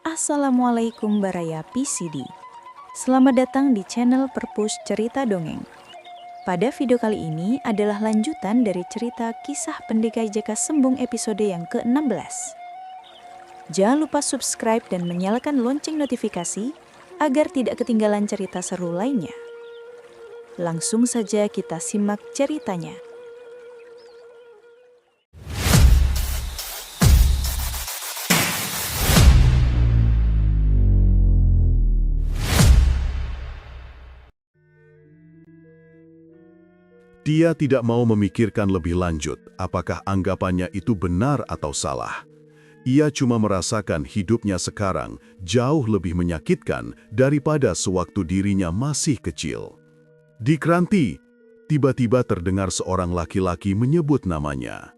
Assalamualaikum Baraya PCD. Selamat datang di channel Perpus Cerita Dongeng. Pada video kali ini adalah lanjutan dari cerita kisah Pendekar Jaka Sembung episode yang ke-16. Jangan lupa subscribe dan nyalakan lonceng notifikasi agar tidak ketinggalan cerita seru lainnya. Langsung saja kita simak ceritanya. Dia tidak mau memikirkan lebih lanjut apakah anggapannya itu benar atau salah. Ia cuma merasakan hidupnya sekarang jauh lebih menyakitkan daripada sewaktu dirinya masih kecil. Di Kranti, tiba-tiba terdengar seorang laki-laki menyebut namanya.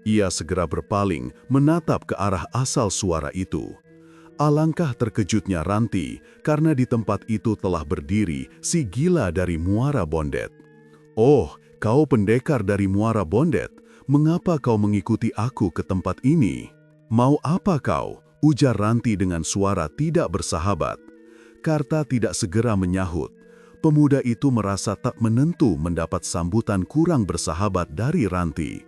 Ia segera berpaling menatap ke arah asal suara itu. Alangkah terkejutnya Ranti karena di tempat itu telah berdiri si gila dari Muara Bondet. "Oh, kau pendekar dari Muara Bondet, mengapa kau mengikuti aku ke tempat ini? Mau apa kau?" ujar Ranti dengan suara tidak bersahabat. Karta tidak segera menyahut. Pemuda itu merasa tak menentu mendapat sambutan kurang bersahabat dari Ranti.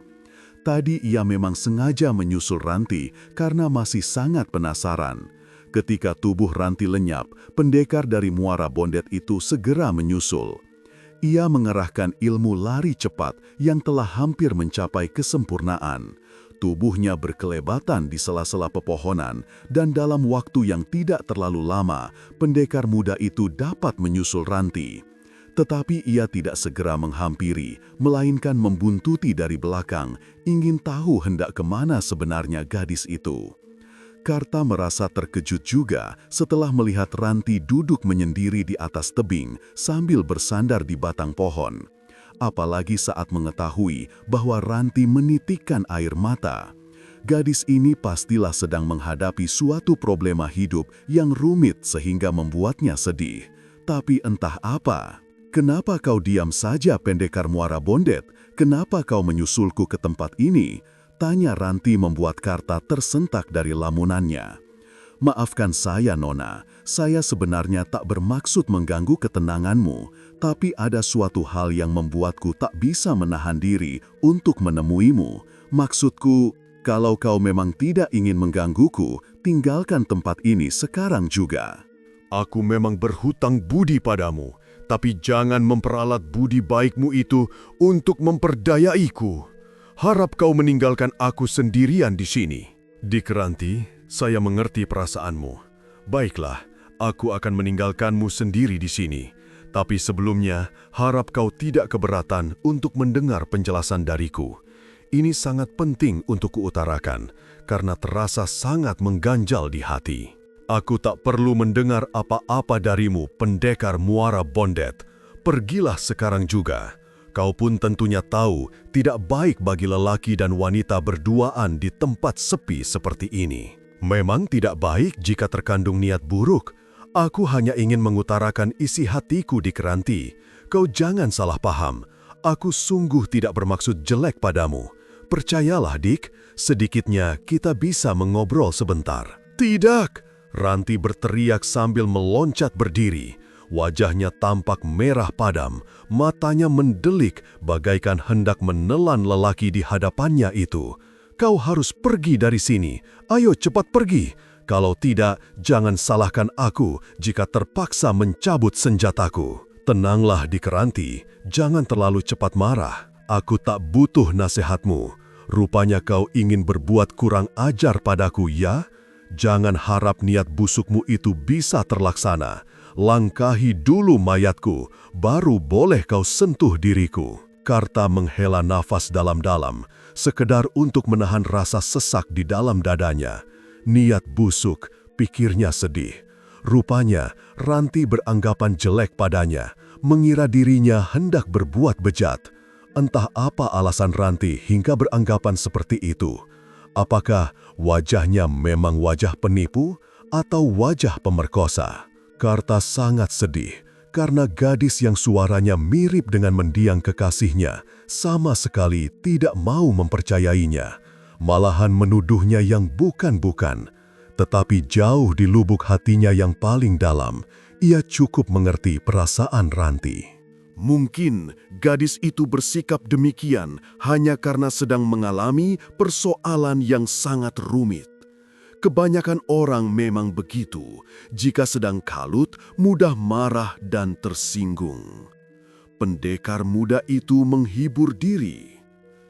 Tadi ia memang sengaja menyusul Ranti karena masih sangat penasaran. Ketika tubuh Ranti lenyap, pendekar dari Muara Bondet itu segera menyusul. Ia mengerahkan ilmu lari cepat yang telah hampir mencapai kesempurnaan. Tubuhnya berkelebatan di sela-sela pepohonan, dan dalam waktu yang tidak terlalu lama, pendekar muda itu dapat menyusul Ranti. Tetapi ia tidak segera menghampiri, melainkan membuntuti dari belakang, ingin tahu hendak kemana sebenarnya gadis itu. Karta merasa terkejut juga setelah melihat Ranti duduk menyendiri di atas tebing sambil bersandar di batang pohon. Apalagi saat mengetahui bahwa Ranti menitikkan air mata. Gadis ini pastilah sedang menghadapi suatu problema hidup yang rumit sehingga membuatnya sedih. Tapi entah apa. "Kenapa kau diam saja, pendekar Muara Bondet? Kenapa kau menyusulku ke tempat ini?" tanya Ranti membuat Karta tersentak dari lamunannya. "Maafkan saya, Nona. Saya sebenarnya tak bermaksud mengganggu ketenanganmu, tapi ada suatu hal yang membuatku tak bisa menahan diri untuk menemuimu. Maksudku, kalau kau memang tidak ingin menggangguku, tinggalkan tempat ini sekarang juga." "Aku memang berhutang budi padamu, tapi jangan memperalat budi baikmu itu untuk memperdayaiku. Harap kau meninggalkan aku sendirian di sini." "Di Kranti, saya mengerti perasaanmu. Baiklah, aku akan meninggalkanmu sendiri di sini. Tapi sebelumnya, harap kau tidak keberatan untuk mendengar penjelasan dariku. Ini sangat penting untuk kuutarakan, karena terasa sangat mengganjal di hati. Aku tak perlu mendengar apa-apa darimu, pendekar Muara Bondet. Pergilah sekarang juga. Kau pun tentunya tahu tidak baik bagi lelaki dan wanita berduaan di tempat sepi seperti ini." "Memang tidak baik jika terkandung niat buruk. Aku hanya ingin mengutarakan isi hatiku di Kranti. Kau jangan salah paham. Aku sungguh tidak bermaksud jelek padamu. Percayalah, Dik, sedikitnya kita bisa mengobrol sebentar." "Tidak!" Ranti berteriak sambil meloncat berdiri. Wajahnya tampak merah padam, matanya mendelik bagaikan hendak menelan lelaki di hadapannya itu. "Kau harus pergi dari sini. Ayo cepat pergi. Kalau tidak, jangan salahkan aku jika terpaksa mencabut senjataku." "Tenanglah di Kranti, jangan terlalu cepat marah. Aku tak butuh nasihatmu. Rupanya kau ingin berbuat kurang ajar padaku, ya? Jangan harap niat busukmu itu bisa terlaksana. Langkahi dulu mayatku, baru boleh kau sentuh diriku." Karta menghela nafas dalam-dalam, sekedar untuk menahan rasa sesak di dalam dadanya. Niat busuk, pikirnya sedih. Rupanya, Ranti beranggapan jelek padanya, mengira dirinya hendak berbuat bejat. Entah apa alasan Ranti hingga beranggapan seperti itu. Apakah wajahnya memang wajah penipu atau wajah pemerkosa? Karta sangat sedih karena gadis yang suaranya mirip dengan mendiang kekasihnya sama sekali tidak mau mempercayainya. Malahan menuduhnya yang bukan-bukan. Tetapi jauh di lubuk hatinya yang paling dalam, ia cukup mengerti perasaan Ranti. Mungkin gadis itu bersikap demikian hanya karena sedang mengalami persoalan yang sangat rumit. Kebanyakan orang memang begitu, jika sedang kalut, mudah marah dan tersinggung. Pendekar muda itu menghibur diri.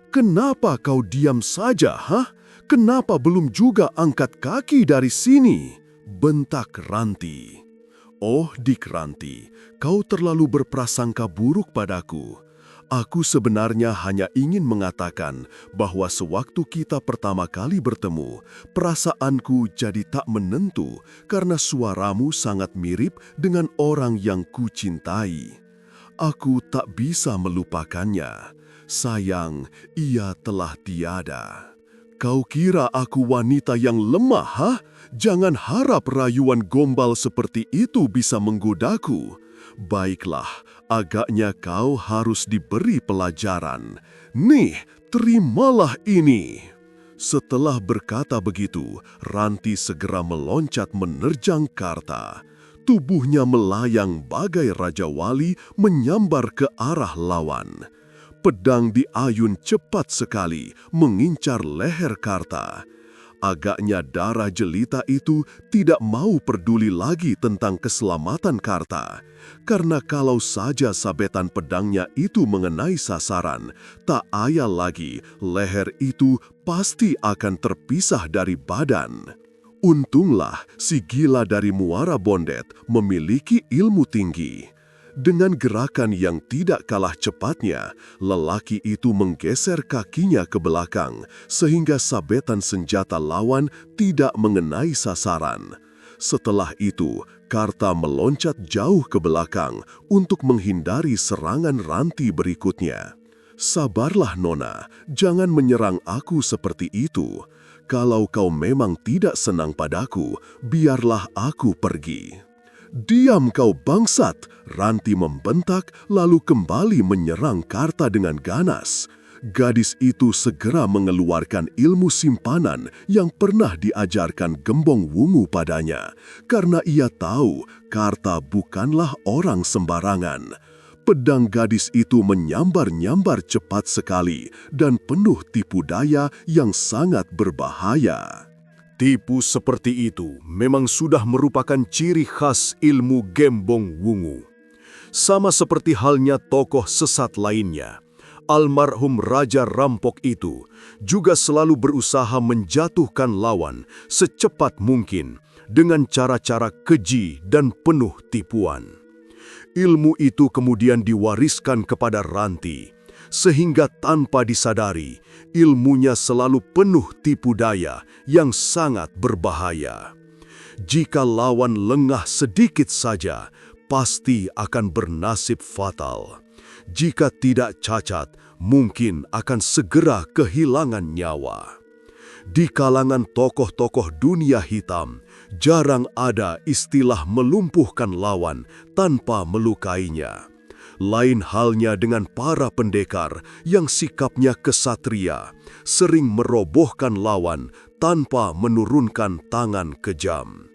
"Kenapa kau diam saja, hah? Kenapa belum juga angkat kaki dari sini?" bentak Ranti. "Oh, Dik Ranti, kau terlalu berprasangka buruk padaku. Aku sebenarnya hanya ingin mengatakan bahwa sewaktu kita pertama kali bertemu, perasaanku jadi tak menentu karena suaramu sangat mirip dengan orang yang kucintai. Aku tak bisa melupakannya. Sayang, ia telah tiada. Kau kira aku wanita yang lemah, hah? Jangan harap rayuan gombal seperti itu bisa menggodaku. Baiklah, agaknya kau harus diberi pelajaran. Nih, terimalah ini." Setelah berkata begitu, Ranti segera meloncat menerjang Karta. Tubuhnya melayang bagai Raja Wali menyambar ke arah lawan. Pedang diayun cepat sekali mengincar leher Karta. Agaknya darah jelita itu tidak mau peduli lagi tentang keselamatan Karta, karena kalau saja sabetan pedangnya itu mengenai sasaran, tak ayal lagi leher itu pasti akan terpisah dari badan. Untunglah si gila dari Muara Bondet memiliki ilmu tinggi. Dengan gerakan yang tidak kalah cepatnya, lelaki itu menggeser kakinya ke belakang sehingga sabetan senjata lawan tidak mengenai sasaran. Setelah itu, Karta meloncat jauh ke belakang untuk menghindari serangan Ranti berikutnya. "Sabarlah Nona, jangan menyerang aku seperti itu. Kalau kau memang tidak senang padaku, biarlah aku pergi." "Diam kau bangsat!" Ranti membentak lalu kembali menyerang Karta dengan ganas. Gadis itu segera mengeluarkan ilmu simpanan yang pernah diajarkan Gembong Wungu padanya, karena ia tahu Karta bukanlah orang sembarangan. Pedang gadis itu menyambar-nyambar cepat sekali dan penuh tipu daya yang sangat berbahaya. Tipu seperti itu memang sudah merupakan ciri khas ilmu Gembong Wungu. Sama seperti halnya tokoh sesat lainnya, almarhum Raja Rampok itu juga selalu berusaha menjatuhkan lawan secepat mungkin dengan cara-cara keji dan penuh tipuan. Ilmu itu kemudian diwariskan kepada Ranti, sehingga tanpa disadari, ilmunya selalu penuh tipu daya yang sangat berbahaya. Jika lawan lengah sedikit saja, pasti akan bernasib fatal. Jika tidak cacat, mungkin akan segera kehilangan nyawa. Di kalangan tokoh-tokoh dunia hitam, jarang ada istilah melumpuhkan lawan tanpa melukainya. Lain halnya dengan para pendekar yang sikapnya kesatria, sering merobohkan lawan tanpa menurunkan tangan kejam.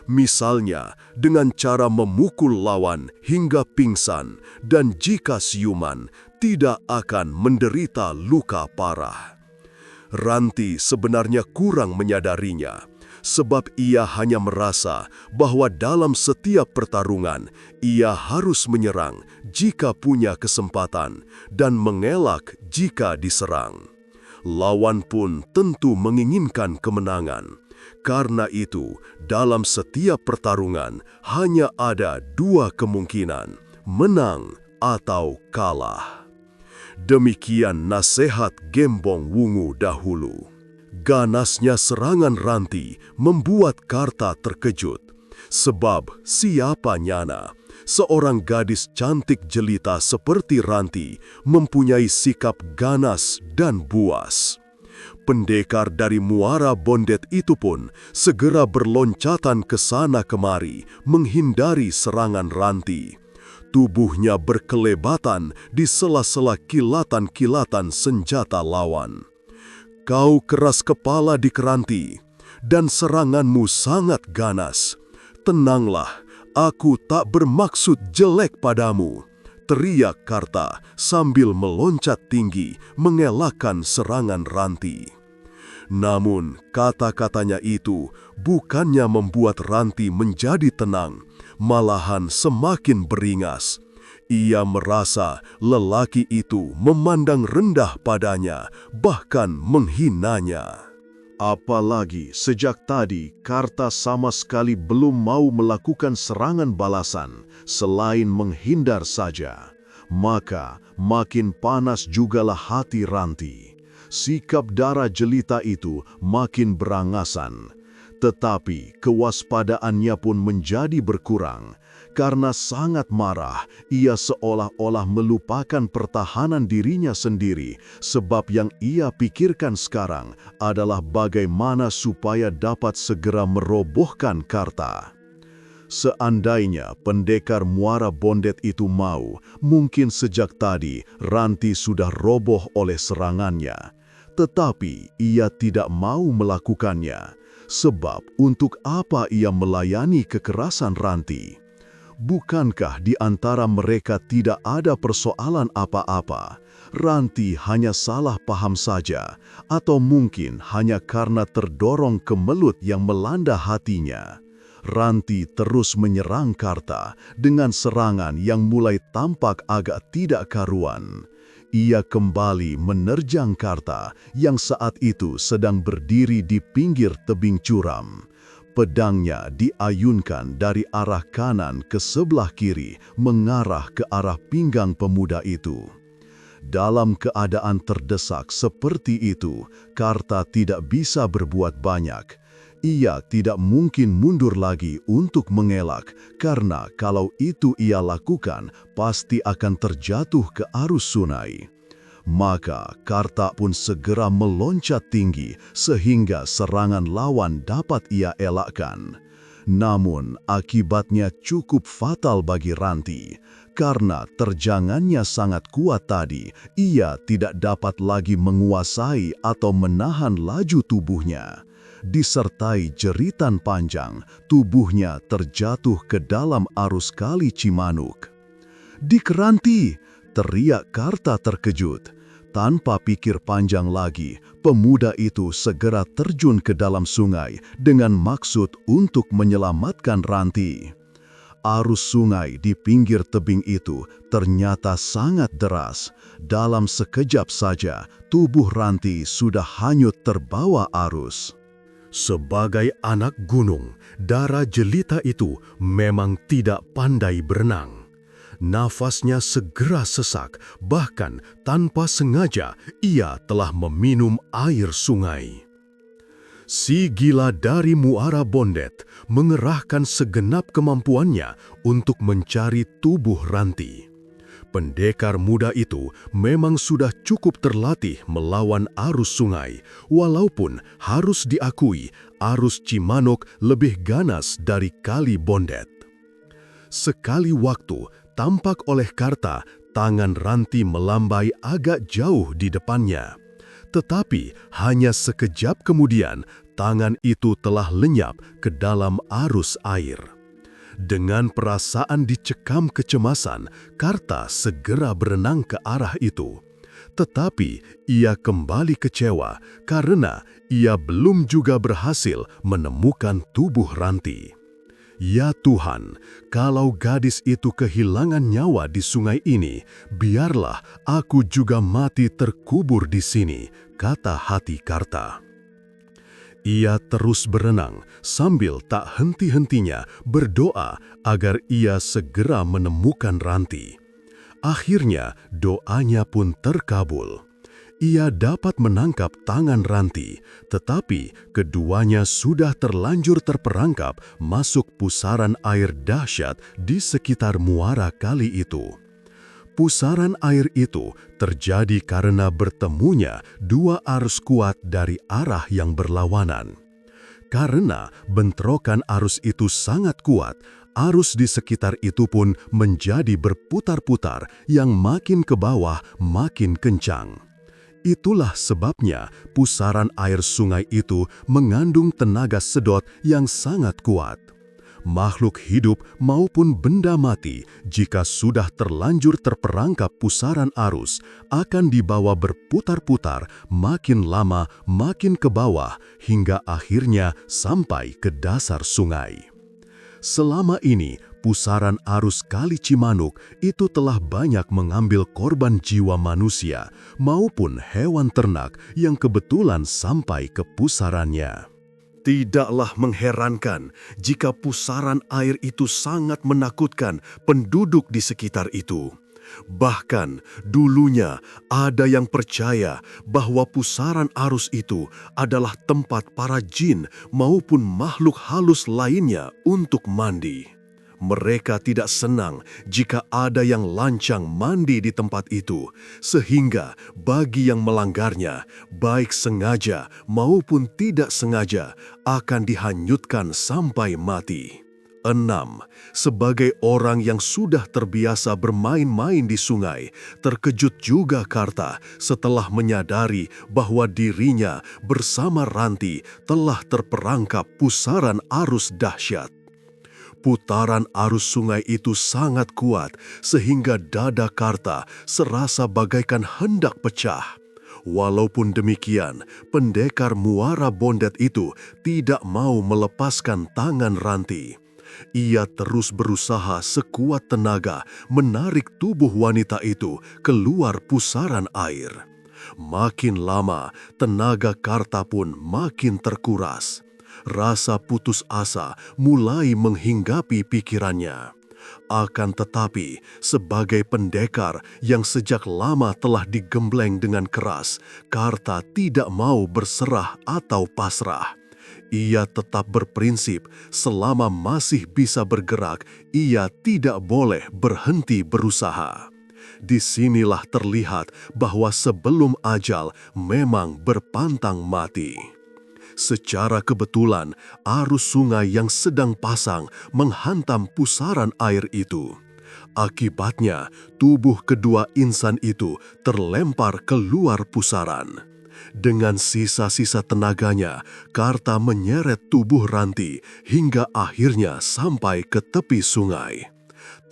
Misalnya dengan cara memukul lawan hingga pingsan dan jika siuman tidak akan menderita luka parah. Ranti sebenarnya kurang menyadarinya, sebab ia hanya merasa bahwa dalam setiap pertarungan ia harus menyerang jika punya kesempatan dan mengelak jika diserang. Lawan pun tentu menginginkan kemenangan. Karena itu, dalam setiap pertarungan hanya ada dua kemungkinan, menang atau kalah. Demikian nasihat Gembong Wungu dahulu. Ganasnya serangan Ranti membuat Karta terkejut, sebab siapa nyana, seorang gadis cantik jelita seperti Ranti mempunyai sikap ganas dan buas. Pendekar dari Muara Bondet itu pun segera berloncatan ke sana kemari menghindari serangan Ranti. Tubuhnya berkelebatan di sela-sela kilatan-kilatan senjata lawan. "Kau keras kepala Dik Ranti. dan seranganmu sangat ganas. Tenanglah, aku tak bermaksud jelek padamu," teriak Karta sambil meloncat tinggi mengelakkan serangan Ranti. Namun, kata-katanya itu bukannya membuat Ranti menjadi tenang, malahan semakin beringas. Ia merasa lelaki itu memandang rendah padanya, bahkan menghinanya. Apalagi sejak tadi Karta sama sekali belum mau melakukan serangan balasan selain menghindar saja. Maka makin panas jugalah hati Ranti. Sikap darah jelita itu makin berangasan. Tetapi kewaspadaannya pun menjadi berkurang. Karena sangat marah, ia seolah-olah melupakan pertahanan dirinya sendiri, sebab yang ia pikirkan sekarang adalah bagaimana supaya dapat segera merobohkan Karta. Seandainya pendekar Muara Bondet itu mau, mungkin sejak tadi Ranti sudah roboh oleh serangannya. Tetapi ia tidak mau melakukannya, sebab untuk apa ia melayani kekerasan Ranti? Bukankah di antara mereka tidak ada persoalan apa-apa? Ranti hanya salah paham saja, atau mungkin hanya karena terdorong kemelut yang melanda hatinya. Ranti terus menyerang Karta dengan serangan yang mulai tampak agak tidak karuan. Ia kembali menerjang Karta yang saat itu sedang berdiri di pinggir tebing curam. Pedangnya diayunkan dari arah kanan ke sebelah kiri, mengarah ke arah pinggang pemuda itu. Dalam keadaan terdesak seperti itu, Karta tidak bisa berbuat banyak. Ia tidak mungkin mundur lagi untuk mengelak, karena kalau itu ia lakukan, pasti akan terjatuh ke arus sungai. Maka Karta pun segera meloncat tinggi sehingga serangan lawan dapat ia elakkan. Namun akibatnya cukup fatal bagi Ranti. Karena terjangannya sangat kuat tadi, ia tidak dapat lagi menguasai atau menahan laju tubuhnya. Disertai jeritan panjang, tubuhnya terjatuh ke dalam arus kali Cimanuk. "Dik Ranti!" teriak Karta terkejut. Tanpa pikir panjang lagi, pemuda itu segera terjun ke dalam sungai dengan maksud untuk menyelamatkan Ranti. Arus sungai di pinggir tebing itu ternyata sangat deras. Dalam sekejap saja, tubuh Ranti sudah hanyut terbawa arus. Sebagai anak gunung, darah jelita itu memang tidak pandai berenang. Nafasnya segera sesak, bahkan tanpa sengaja ia telah meminum air sungai. Si gila dari Muara Bondet mengerahkan segenap kemampuannya untuk mencari tubuh Ranti. Pendekar muda itu memang sudah cukup terlatih melawan arus sungai, walaupun harus diakui arus Cimanuk lebih ganas dari Kali Bondet. Sekali waktu, tampak oleh Karta, tangan Ranti melambai agak jauh di depannya. Tetapi hanya sekejap kemudian, tangan itu telah lenyap ke dalam arus air. Dengan perasaan dicekam kecemasan, Karta segera berenang ke arah itu. Tetapi ia kembali kecewa karena ia belum juga berhasil menemukan tubuh Ranti. "Ya Tuhan, kalau gadis itu kehilangan nyawa di sungai ini, biarlah aku juga mati terkubur di sini," kata hati Karta. Ia terus berenang sambil tak henti-hentinya berdoa agar ia segera menemukan Ranti. Akhirnya doanya pun terkabul. Ia dapat menangkap tangan Ranti, tetapi keduanya sudah terlanjur terperangkap masuk pusaran air dahsyat di sekitar muara kali itu. Pusaran air itu terjadi karena bertemunya dua arus kuat dari arah yang berlawanan. Karena bentrokan arus itu sangat kuat, arus di sekitar itu pun menjadi berputar-putar yang makin ke bawah makin kencang. Itulah sebabnya pusaran air sungai itu mengandung tenaga sedot yang sangat kuat. Makhluk hidup maupun benda mati, jika sudah terlanjur terperangkap pusaran arus, akan dibawa berputar-putar makin lama makin ke bawah hingga akhirnya sampai ke dasar sungai. Selama ini, pusaran arus Kali Cimanuk itu telah banyak mengambil korban jiwa manusia maupun hewan ternak yang kebetulan sampai ke pusarannya. Tidaklah mengherankan jika pusaran air itu sangat menakutkan penduduk di sekitar itu. Bahkan dulunya ada yang percaya bahwa pusaran arus itu adalah tempat para jin maupun makhluk halus lainnya untuk mandi. Mereka tidak senang jika ada yang lancang mandi di tempat itu, sehingga bagi yang melanggarnya, baik sengaja maupun tidak sengaja, akan dihanyutkan sampai mati. 6. Sebagai orang yang sudah terbiasa bermain-main di sungai, terkejut juga Karta setelah menyadari bahwa dirinya bersama Ranti telah terperangkap pusaran arus dahsyat. Putaran arus sungai itu sangat kuat sehingga dada Karta serasa bagaikan hendak pecah. Walaupun demikian, pendekar Muara Bondet itu tidak mau melepaskan tangan Ranti. Ia terus berusaha sekuat tenaga menarik tubuh wanita itu keluar pusaran air. Makin lama, tenaga Karta pun makin terkuras. Rasa putus asa mulai menghinggapi pikirannya. Akan tetapi, sebagai pendekar yang sejak lama telah digembleng dengan keras, Karta tidak mau berserah atau pasrah. Ia tetap berprinsip selama masih bisa bergerak, ia tidak boleh berhenti berusaha. Disinilah terlihat bahwa sebelum ajal memang berpantang mati. Secara kebetulan, arus sungai yang sedang pasang menghantam pusaran air itu. Akibatnya, tubuh kedua insan itu terlempar keluar pusaran. Dengan sisa-sisa tenaganya, Karta menyeret tubuh Ranti hingga akhirnya sampai ke tepi sungai.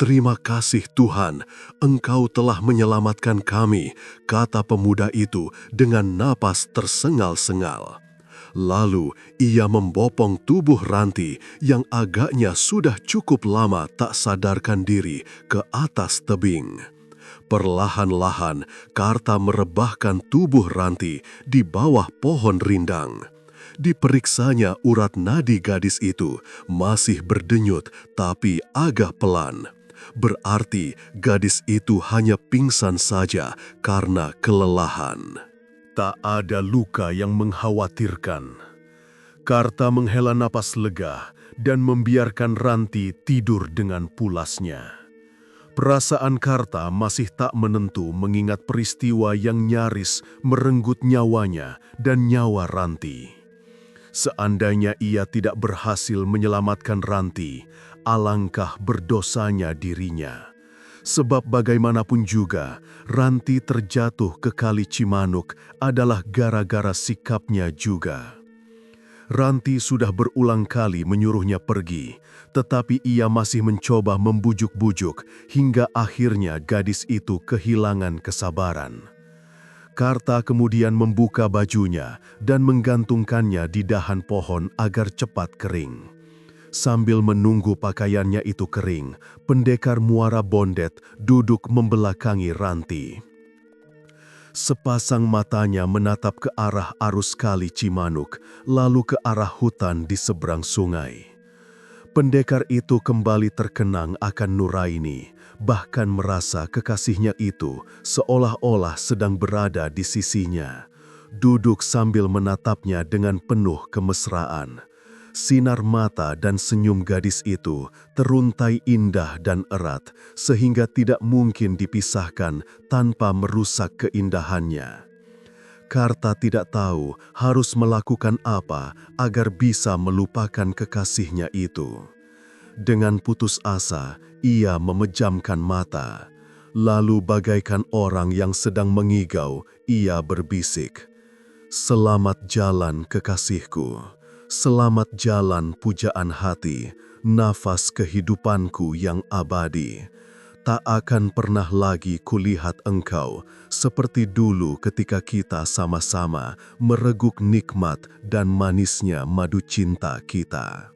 "Terima kasih Tuhan, Engkau telah menyelamatkan kami," kata pemuda itu dengan napas tersengal-sengal. Lalu ia membopong tubuh Ranti yang agaknya sudah cukup lama tak sadarkan diri ke atas tebing. Perlahan-lahan Karta merebahkan tubuh Ranti di bawah pohon rindang. Diperiksanya urat nadi gadis itu masih berdenyut tapi agak pelan. Berarti gadis itu hanya pingsan saja karena kelelahan. Tak ada luka yang mengkhawatirkan. Karta menghela napas lega dan membiarkan Ranti tidur dengan pulasnya. Perasaan Karta masih tak menentu mengingat peristiwa yang nyaris merenggut nyawanya dan nyawa Ranti. Seandainya ia tidak berhasil menyelamatkan Ranti, alangkah berdosanya dirinya. Sebab bagaimanapun juga, Ranti terjatuh ke Kali Cimanuk adalah gara-gara sikapnya juga. Ranti sudah berulang kali menyuruhnya pergi, tetapi ia masih mencoba membujuk-bujuk hingga akhirnya gadis itu kehilangan kesabaran. Karta kemudian membuka bajunya dan menggantungkannya di dahan pohon agar cepat kering. Sambil menunggu pakaiannya itu kering, pendekar Muara Bondet duduk membelakangi Ranti. Sepasang matanya menatap ke arah arus Kali Cimanuk, lalu ke arah hutan di seberang sungai. Pendekar itu kembali terkenang akan Nuraini, bahkan merasa kekasihnya itu seolah-olah sedang berada di sisinya. Duduk sambil menatapnya dengan penuh kemesraan. Sinar mata dan senyum gadis itu teruntai indah dan erat sehingga tidak mungkin dipisahkan tanpa merusak keindahannya. Karta tidak tahu harus melakukan apa agar bisa melupakan kekasihnya itu. Dengan putus asa, ia memejamkan mata. Lalu bagaikan orang yang sedang mengigau, ia berbisik, "Selamat jalan kekasihku, selamat jalan pujaan hati, nafas kehidupanku yang abadi. Tak akan pernah lagi kulihat engkau seperti dulu ketika kita sama-sama mereguk nikmat dan manisnya madu cinta kita."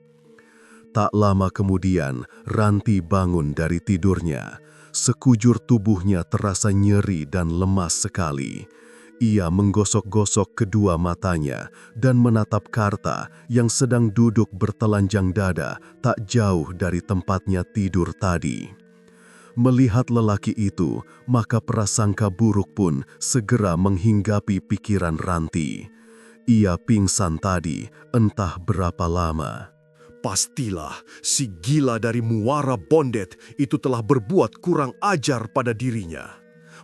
Tak lama kemudian, Ranti bangun dari tidurnya. Sekujur tubuhnya terasa nyeri dan lemas sekali. Ia menggosok-gosok kedua matanya dan menatap Karta yang sedang duduk bertelanjang dada tak jauh dari tempatnya tidur tadi. Melihat lelaki itu, maka prasangka buruk pun segera menghinggapi pikiran Ranti. Ia pingsan tadi, entah berapa lama. Pastilah si gila dari Muara Bondet itu telah berbuat kurang ajar pada dirinya.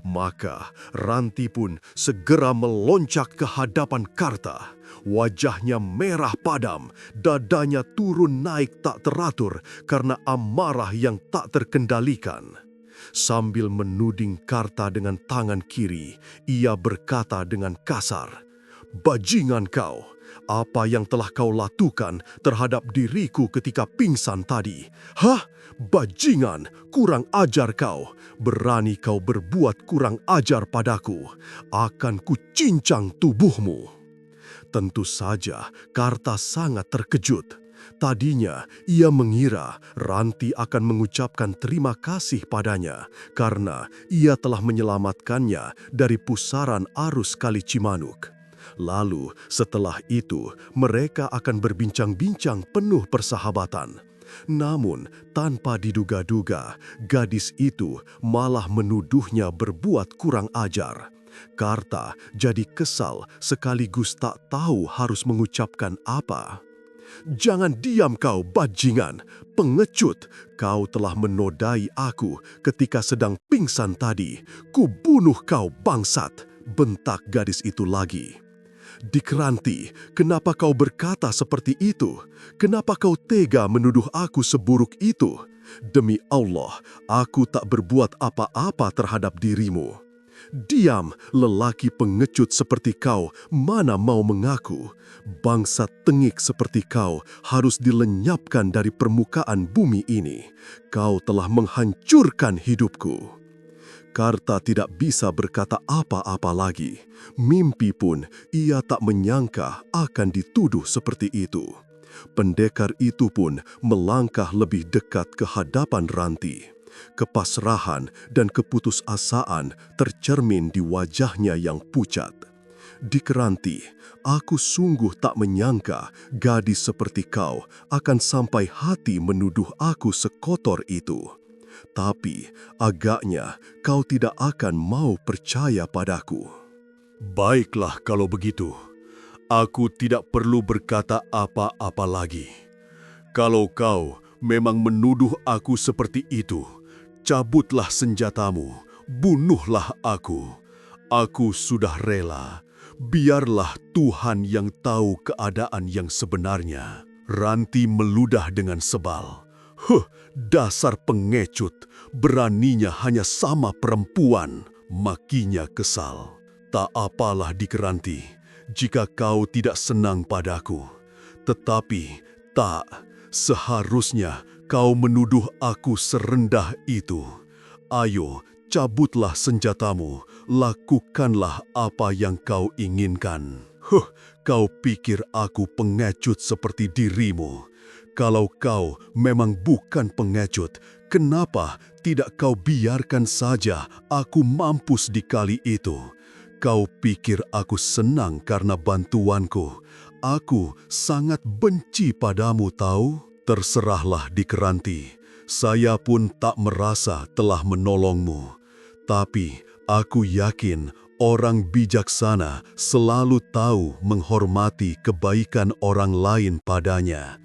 Maka Ranti pun segera meloncat ke hadapan Karta. Wajahnya merah padam, dadanya turun naik tak teratur karena amarah yang tak terkendalikan. Sambil menuding Karta dengan tangan kiri, ia berkata dengan kasar, "Bajingan kau! Apa yang telah kau lakukan terhadap diriku ketika pingsan tadi? Hah? Bajingan, kurang ajar kau. Berani kau berbuat kurang ajar padaku. Akan kucincang tubuhmu." Tentu saja Karta sangat terkejut. Tadinya ia mengira Ranti akan mengucapkan terima kasih padanya karena ia telah menyelamatkannya dari pusaran arus Kali Cimanuk. Lalu setelah itu mereka akan berbincang-bincang penuh persahabatan. Namun tanpa diduga-duga gadis itu malah menuduhnya berbuat kurang ajar. Karta jadi kesal sekaligus tak tahu harus mengucapkan apa. "Jangan diam kau, bajingan, pengecut. Kau telah menodai aku ketika sedang pingsan tadi. Kubunuh kau, bangsat," bentak gadis itu lagi. "Dik Ranti, kenapa kau berkata seperti itu? Kenapa kau tega menuduh aku seburuk itu? Demi Allah, aku tak berbuat apa-apa terhadap dirimu." "Diam, lelaki pengecut seperti kau, mana mau mengaku? Bangsa tengik seperti kau harus dilenyapkan dari permukaan bumi ini. Kau telah menghancurkan hidupku." Karta tidak bisa berkata apa-apa lagi. Mimpi pun ia tak menyangka akan dituduh seperti itu. Pendekar itu pun melangkah lebih dekat ke hadapan Ranti. Kepasrahan dan keputusasaan tercermin di wajahnya yang pucat. "Dik Ranti, aku sungguh tak menyangka gadis seperti kau akan sampai hati menuduh aku sekotor itu. Tapi agaknya kau tidak akan mau percaya padaku." "Baiklah kalau begitu. Aku tidak perlu berkata apa-apa lagi. Kalau kau memang menuduh aku seperti itu, cabutlah senjatamu, bunuhlah aku. Aku sudah rela. Biarlah Tuhan yang tahu keadaan yang sebenarnya." Ranti meludah dengan sebal. Dasar pengecut, beraninya hanya sama perempuan," makinya kesal. "Tak apalah Dik Ranti, jika kau tidak senang padaku. Tetapi tak, seharusnya kau menuduh aku serendah itu. Ayo, cabutlah senjatamu, lakukanlah apa yang kau inginkan." Kau pikir aku pengecut seperti dirimu? Kalau kau memang bukan pengecut, kenapa tidak kau biarkan saja aku mampus di kali itu? Kau pikir aku senang karena bantuanku? Aku sangat benci padamu tahu? Terserahlah Dik Ranti, saya pun tak merasa telah menolongmu. Tapi aku yakin orang bijaksana selalu tahu menghormati kebaikan orang lain padanya.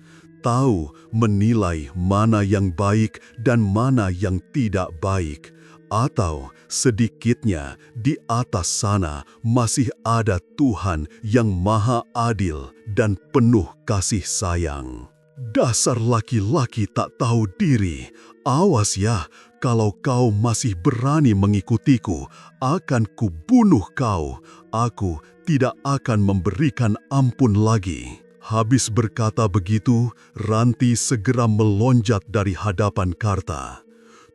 Tahu menilai mana yang baik dan mana yang tidak baik, atau sedikitnya di atas sana masih ada Tuhan yang maha adil dan penuh kasih sayang. Dasar laki-laki tak tahu diri, awas ya, Kalau kau masih berani mengikutiku, akan kubunuh kau. Aku tidak akan memberikan ampun lagi." Habis berkata begitu, Ranti segera melonjat dari hadapan Karta.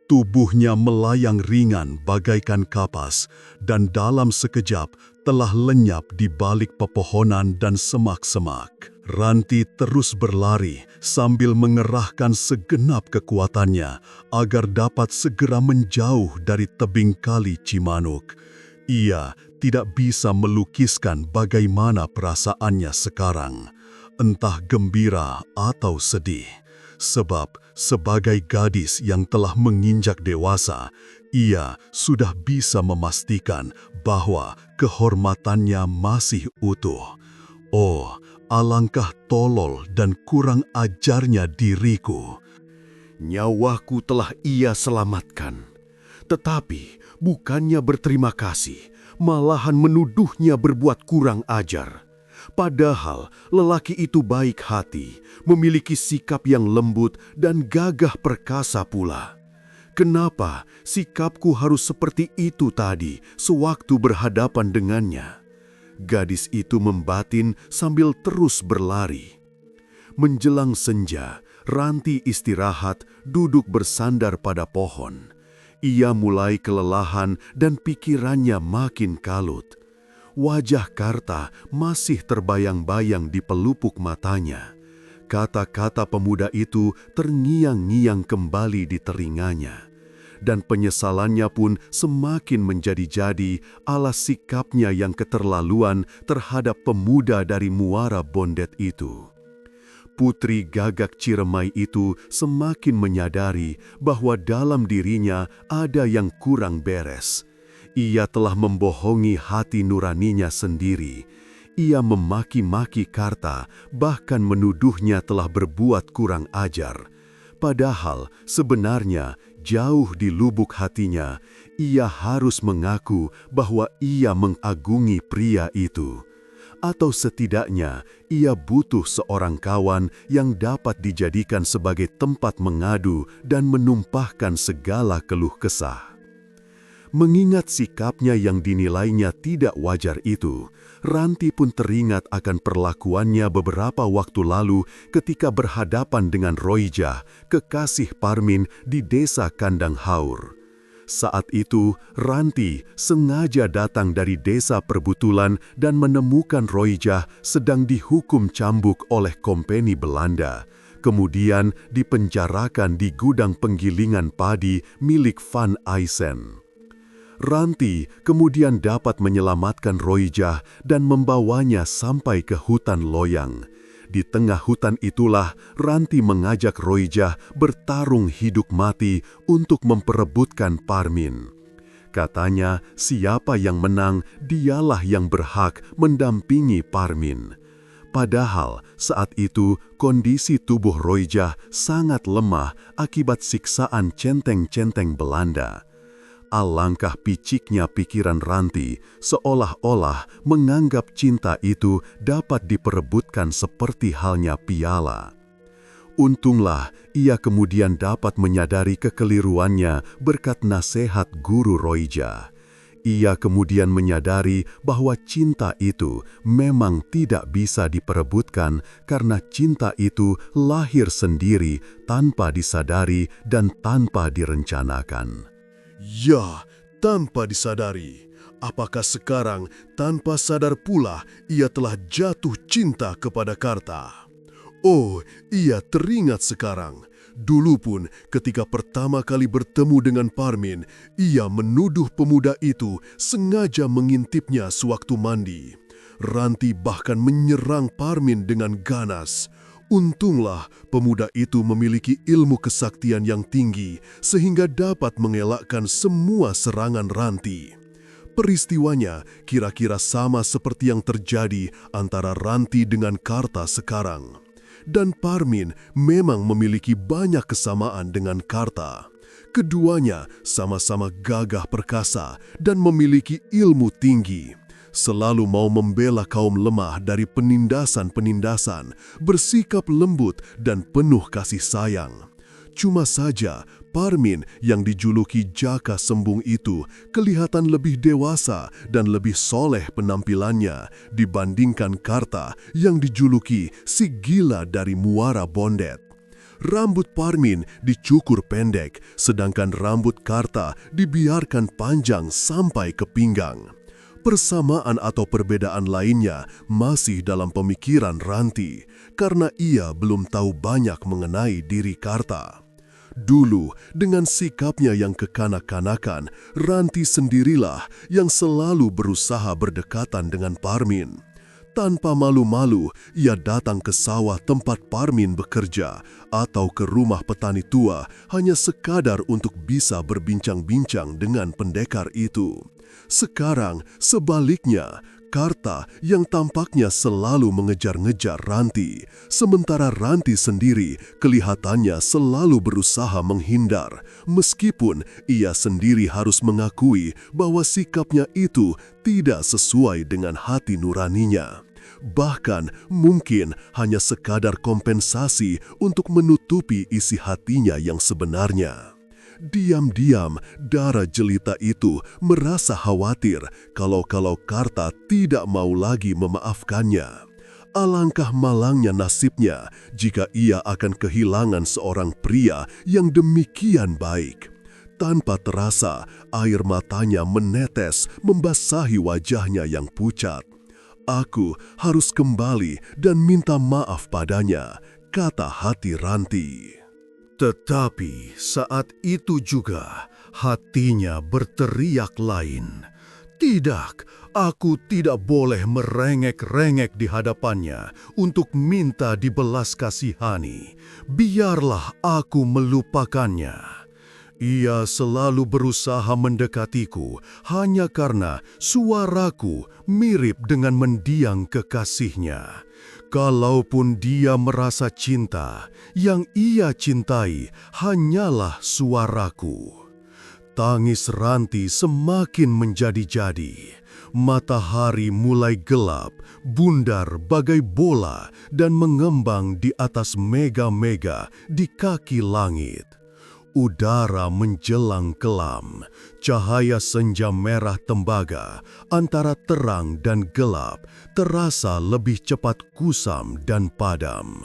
Tubuhnya melayang ringan bagaikan kapas, dan dalam sekejap telah lenyap di balik pepohonan dan semak-semak. Ranti terus berlari sambil mengerahkan segenap kekuatannya agar dapat segera menjauh dari tebing kali Cimanuk. Ia tidak bisa melukiskan bagaimana perasaannya sekarang, entah gembira atau sedih. Sebab sebagai gadis yang telah menginjak dewasa, ia sudah bisa memastikan bahwa kehormatannya masih utuh. Oh, alangkah tolol dan kurang ajarnya diriku. Nyawaku telah ia selamatkan. Tetapi bukannya berterima kasih, malahan menuduhnya berbuat kurang ajar. Padahal lelaki itu baik hati, memiliki sikap yang lembut dan gagah perkasa pula. Kenapa sikapku harus seperti itu tadi sewaktu berhadapan dengannya? Gadis itu membatin sambil terus berlari. Menjelang senja, Ranti istirahat duduk bersandar pada pohon. Ia mulai kelelahan dan pikirannya makin kalut. Wajah Karta masih terbayang-bayang di pelupuk matanya. Kata-kata pemuda itu terngiang-ngiang kembali di telinganya. Dan penyesalannya pun semakin menjadi-jadi alas sikapnya yang keterlaluan terhadap pemuda dari Muara Bondet itu. Putri Gagak Ciremai itu semakin menyadari bahwa dalam dirinya ada yang kurang beres. Ia telah membohongi hati nuraninya sendiri. Ia memaki-maki Karta, bahkan menuduhnya telah berbuat kurang ajar. Padahal sebenarnya jauh di lubuk hatinya, ia harus mengaku bahwa ia mengagungi pria itu. Atau setidaknya ia butuh seorang kawan yang dapat dijadikan sebagai tempat mengadu dan menumpahkan segala keluh kesah. Mengingat sikapnya yang dinilainya tidak wajar itu, Ranti pun teringat akan perlakuannya beberapa waktu lalu ketika berhadapan dengan Roijah, kekasih Parmin di desa Kandang Haur. Saat itu, Ranti sengaja datang dari desa Perbutulan dan menemukan Roijah sedang dihukum cambuk oleh kompeni Belanda, kemudian dipenjarakan di gudang penggilingan padi milik Van Aysen. Ranti kemudian dapat menyelamatkan Roijah dan membawanya sampai ke hutan Loyang. Di tengah hutan itulah Ranti mengajak Roijah bertarung hidup mati untuk memperebutkan Parmin. Katanya siapa yang menang dialah yang berhak mendampingi Parmin. Padahal saat itu kondisi tubuh Roijah sangat lemah akibat siksaan centeng-centeng Belanda. Alangkah piciknya pikiran Ranti, seolah-olah menganggap cinta itu dapat diperebutkan seperti halnya piala. Untunglah ia kemudian dapat menyadari kekeliruannya berkat nasihat guru Roijah. Ia kemudian menyadari bahwa cinta itu memang tidak bisa diperebutkan karena cinta itu lahir sendiri tanpa disadari dan tanpa direncanakan. Ya, tanpa disadari. Apakah sekarang tanpa sadar pula ia telah jatuh cinta kepada Karta? Oh, ia teringat sekarang. Dulu pun ketika pertama kali bertemu dengan Parmin, ia menuduh pemuda itu sengaja mengintipnya sewaktu mandi. Ranti bahkan menyerang Parmin dengan ganas. Untunglah pemuda itu memiliki ilmu kesaktian yang tinggi sehingga dapat mengelakkan semua serangan Ranti. Peristiwanya kira-kira sama seperti yang terjadi antara Ranti dengan Karta sekarang. Dan Parmin memang memiliki banyak kesamaan dengan Karta. Keduanya sama-sama gagah perkasa dan memiliki ilmu tinggi. Selalu mau membela kaum lemah dari penindasan-penindasan, bersikap lembut dan penuh kasih sayang. Cuma saja Parmin yang dijuluki Jaka Sembung itu kelihatan lebih dewasa dan lebih soleh penampilannya dibandingkan Karta yang dijuluki si gila dari Muara Bondet. Rambut Parmin dicukur pendek, sedangkan rambut Karta dibiarkan panjang sampai ke pinggang. Persamaan atau perbedaan lainnya masih dalam pemikiran Ranti, karena ia belum tahu banyak mengenai diri Karta. Dulu, dengan sikapnya yang kekanak-kanakan, Ranti sendirilah yang selalu berusaha berdekatan dengan Parmin. Tanpa malu-malu, ia datang ke sawah tempat Parmin bekerja atau ke rumah petani tua hanya sekadar untuk bisa berbincang-bincang dengan pendekar itu. Sekarang, sebaliknya, Karta yang tampaknya selalu mengejar-ngejar Ranti, sementara Ranti sendiri kelihatannya selalu berusaha menghindar, meskipun ia sendiri harus mengakui bahwa sikapnya itu tidak sesuai dengan hati nuraninya. Bahkan mungkin hanya sekadar kompensasi untuk menutupi isi hatinya yang sebenarnya. Diam-diam, darah jelita itu merasa khawatir kalau Karta tidak mau lagi memaafkannya. Alangkah malangnya nasibnya jika ia akan kehilangan seorang pria yang demikian baik. Tanpa terasa, air matanya menetes membasahi wajahnya yang pucat. "Aku harus kembali dan minta maaf padanya," kata hati Ranti. Tetapi saat itu juga hatinya berteriak lain. "Tidak, aku tidak boleh merengek-rengek di hadapannya untuk minta dibelas kasihani. Biarlah aku melupakannya. Ia selalu berusaha mendekatiku hanya karena suaraku mirip dengan mendiang kekasihnya. Kalaupun dia merasa cinta, yang ia cintai hanyalah suaraku." Tangis Ranti semakin menjadi-jadi. Matahari mulai gelap, bundar bagai bola dan mengembang di atas mega-mega di kaki langit. Udara menjelang kelam, cahaya senja merah tembaga antara terang dan gelap terasa lebih cepat kusam dan padam.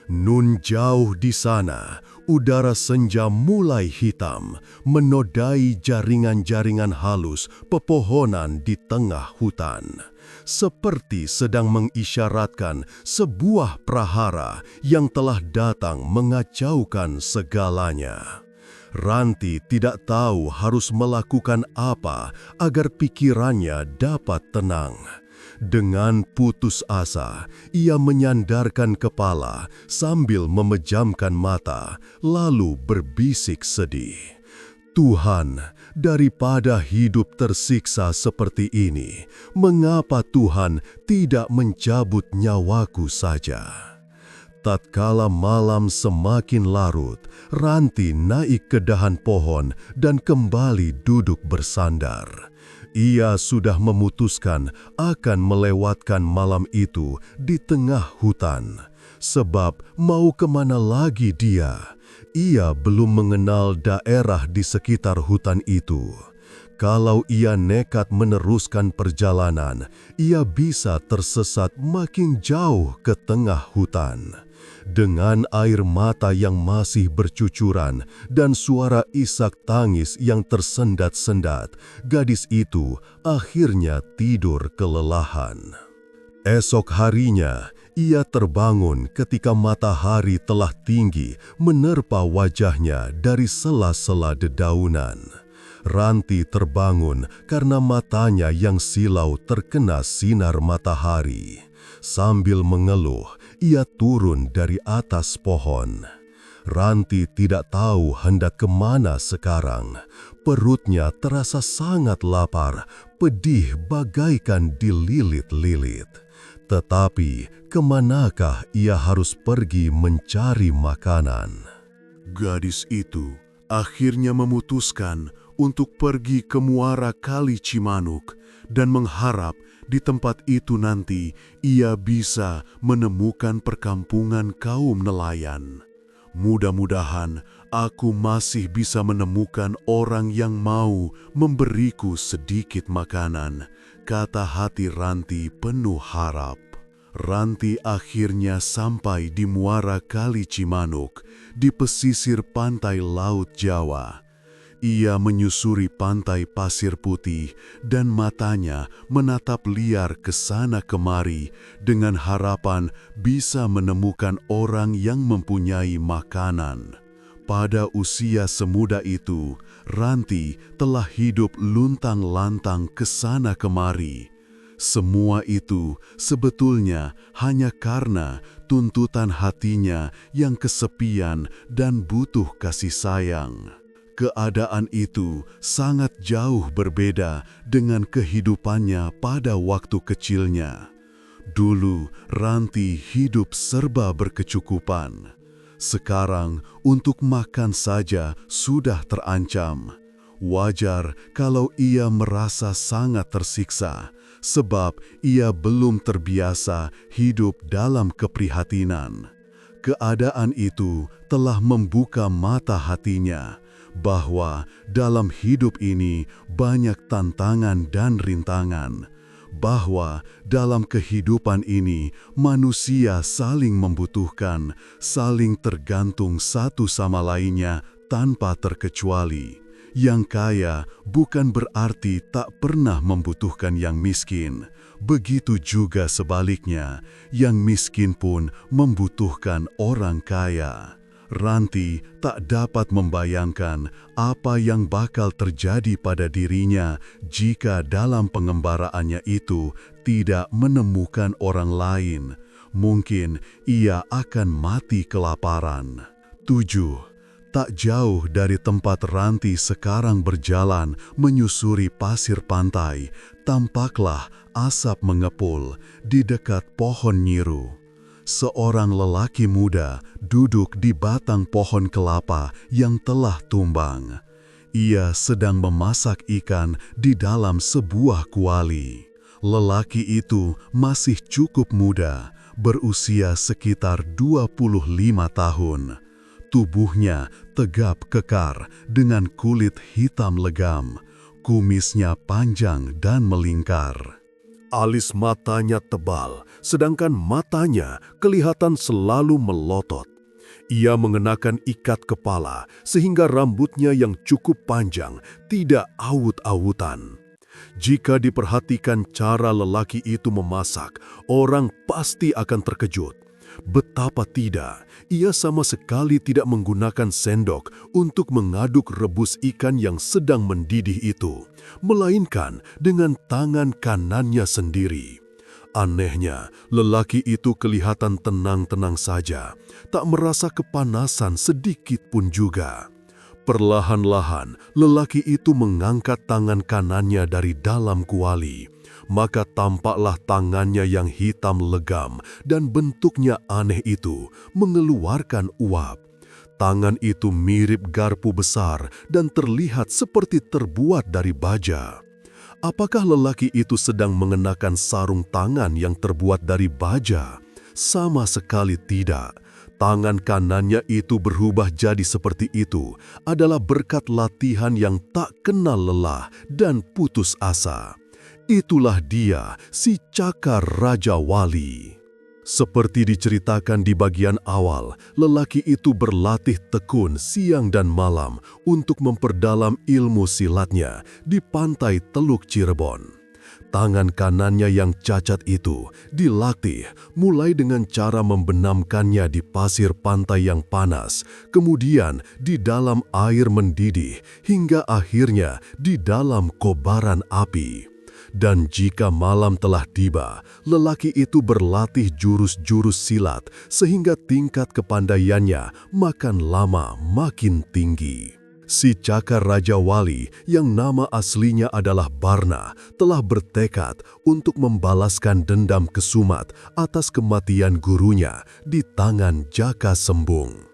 Nun jauh di sana, udara senja mulai hitam, menodai jaringan-jaringan halus pepohonan di tengah hutan. Seperti sedang mengisyaratkan sebuah prahara yang telah datang mengacaukan segalanya. Ranti tidak tahu harus melakukan apa agar pikirannya dapat tenang. Dengan putus asa, ia menyandarkan kepala sambil memejamkan mata, lalu berbisik sedih. "Tuhan, daripada hidup tersiksa seperti ini, mengapa Tuhan tidak mencabut nyawaku saja?" Tatkala malam semakin larut, Ranti naik ke dahan pohon dan kembali duduk bersandar. Ia sudah memutuskan akan melewatkan malam itu di tengah hutan. Sebab mau kemana lagi dia? Ia belum mengenal daerah di sekitar hutan itu. Kalau ia nekat meneruskan perjalanan, ia bisa tersesat makin jauh ke tengah hutan. Dengan air mata yang masih bercucuran dan suara isak tangis yang tersendat-sendat, gadis itu akhirnya tidur kelelahan. Esok harinya, ia terbangun ketika matahari telah tinggi menerpa wajahnya dari sela-sela dedaunan. Ranti terbangun karena matanya yang silau terkena sinar matahari. Sambil mengeluh, ia turun dari atas pohon. Ranti tidak tahu hendak kemana sekarang. Perutnya terasa sangat lapar, pedih bagaikan dililit-lilit. Tetapi kemanakah ia harus pergi mencari makanan? Gadis itu akhirnya memutuskan untuk pergi ke muara Kali Cimanuk dan mengharap di tempat itu nanti ia bisa menemukan perkampungan kaum nelayan. Mudah-mudahan aku masih bisa menemukan orang yang mau memberiku sedikit makanan, kata hati Ranti penuh harap. Ranti akhirnya sampai di muara Kali Cimanuk, di pesisir pantai Laut Jawa. Ia menyusuri pantai pasir putih dan matanya menatap liar ke sana kemari dengan harapan bisa menemukan orang yang mempunyai makanan. Pada usia semuda itu, Ranti telah hidup luntang-lantang ke sana kemari. Semua itu sebetulnya hanya karena tuntutan hatinya yang kesepian dan butuh kasih sayang. Keadaan itu sangat jauh berbeda dengan kehidupannya pada waktu kecilnya. Dulu Ranti hidup serba berkecukupan. Sekarang untuk makan saja sudah terancam. Wajar kalau ia merasa sangat tersiksa, sebab ia belum terbiasa hidup dalam keprihatinan. Keadaan itu telah membuka mata hatinya, bahwa dalam hidup ini banyak tantangan dan rintangan, bahwa dalam kehidupan ini manusia saling membutuhkan, saling tergantung satu sama lainnya tanpa terkecuali. Yang kaya bukan berarti tak pernah membutuhkan yang miskin. Begitu juga sebaliknya, yang miskin pun membutuhkan orang kaya. Ranti tak dapat membayangkan apa yang bakal terjadi pada dirinya jika dalam pengembaraannya itu tidak menemukan orang lain. Mungkin ia akan mati kelaparan. 7. Tak jauh dari tempat Ranti sekarang berjalan menyusuri pasir pantai, tampaklah asap mengepul di dekat pohon nyiru. Seorang lelaki muda duduk di batang pohon kelapa yang telah tumbang. Ia sedang memasak ikan di dalam sebuah kuali. Lelaki itu masih cukup muda, berusia sekitar 25 tahun. Tubuhnya tegap kekar dengan kulit hitam legam. Kumisnya panjang dan melingkar. Alis matanya tebal, sedangkan matanya kelihatan selalu melotot. Ia mengenakan ikat kepala sehingga rambutnya yang cukup panjang tidak awut-awutan. Jika diperhatikan cara lelaki itu memasak, orang pasti akan terkejut. Betapa tidak, ia sama sekali tidak menggunakan sendok untuk mengaduk rebus ikan yang sedang mendidih itu, melainkan dengan tangan kanannya sendiri. Anehnya, lelaki itu kelihatan tenang-tenang saja, tak merasa kepanasan sedikit pun juga. Perlahan-lahan, lelaki itu mengangkat tangan kanannya dari dalam kuali. Maka tampaklah tangannya yang hitam legam dan bentuknya aneh itu mengeluarkan uap. Tangan itu mirip garpu besar dan terlihat seperti terbuat dari baja. Apakah lelaki itu sedang mengenakan sarung tangan yang terbuat dari baja? Sama sekali tidak. Tangan kanannya itu berubah jadi seperti itu adalah berkat latihan yang tak kenal lelah dan putus asa. Itulah dia, si Cakar Raja Wali. Seperti diceritakan di bagian awal, lelaki itu berlatih tekun siang dan malam untuk memperdalam ilmu silatnya di pantai Teluk Cirebon. Tangan kanannya yang cacat itu dilatih mulai dengan cara membenamkannya di pasir pantai yang panas, kemudian di dalam air mendidih, hingga akhirnya di dalam kobaran api. Dan jika malam telah tiba, lelaki itu berlatih jurus-jurus silat sehingga tingkat kepandaiannya makin lama makin tinggi. Si Cakar Raja Wali yang nama aslinya adalah Barna telah bertekad untuk membalaskan dendam kesumat atas kematian gurunya di tangan Jaka Sembung.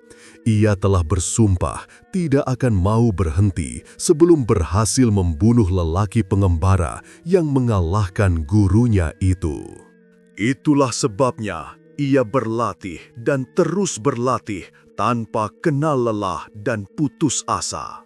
Ia telah bersumpah tidak akan mau berhenti sebelum berhasil membunuh lelaki pengembara yang mengalahkan gurunya itu. Itulah sebabnya ia berlatih dan terus berlatih tanpa kenal lelah dan putus asa.